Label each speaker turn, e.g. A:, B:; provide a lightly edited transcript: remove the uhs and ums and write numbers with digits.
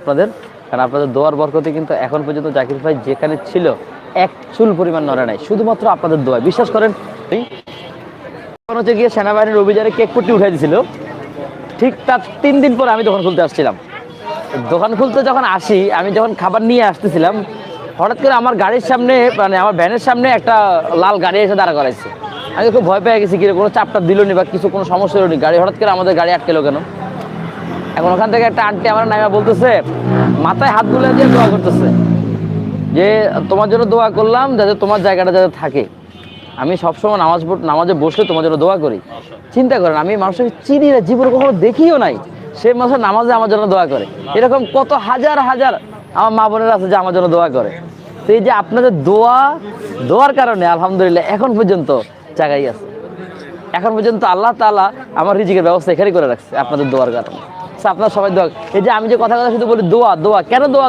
A: আপনাদের, কারণ আপনাদের দোয়ার বরকতে কিন্তু এখন পর্যন্ত জাকির ভাই যেখানে ছিল এক চুল পরিমাণ নড়ে নাই, শুধুমাত্র আপনাদের দোয়া। বিশ্বাস করেন, তখন হচ্ছে গিয়ে সেনাবাহিনীর অভিযানে কেক পট্টি উঠাই দিয়েছিল, ঠিক তার 3 দিন পর আমি দোকান খুলতে আসছিলাম। দোকান খুলতে যখন আসি, আমি যখন খাবার নিয়ে আসতেছিলাম, হঠাৎ করে আমার গাড়ির সামনে, মানে আমার ভ্যানের সামনে একটা লাল গাড়ি এসে দাঁড়া করাইছে। আমি খুব ভয় পেয়ে গেছি, কিরে কোনো চাপটা দিল নি বা কিছু কোনো সমস্যা হলো নি, গাড়ি হঠাৎ করে আমাদের গাড়ি আটকেলো কেন। এখন ওখান থেকে একটা আন্টি আমার নামে বলতেছে, মাথায় হাত তুলে দিয়ে দোয়া করতেছে যে তোমার জন্য দোয়া করলাম যাতে তোমার জায়গাটা যাতে থাকে। আমি সবসময় নামাজে বসলে তোমার জন্য দোয়া করি। চিন্তা করেন, আমি মানুষের চিনি না, জীবনে কখনো দেখিও নাই, সে মানুষের নামাজে আমার জন্য দোয়া করে। এরকম কত হাজার হাজার আমার মা বোনেরা আছে যে আমার জন্য দোয়া করে। তো এই যে আপনাদের দোয়ার কারণে আলহামদুলিল্লাহ এখন পর্যন্ত জায়গায় আছে। এখন পর্যন্ত আল্লাহ তাআলা আমার রিজিকের ব্যবস্থা এখানেই করে রাখছে আপনাদের দোয়ার কারণে। আপনারা সবাই দোয়া, এই যে আমি যে কথা শুধু বলি দোয়া দোয়া, কেন দোয়া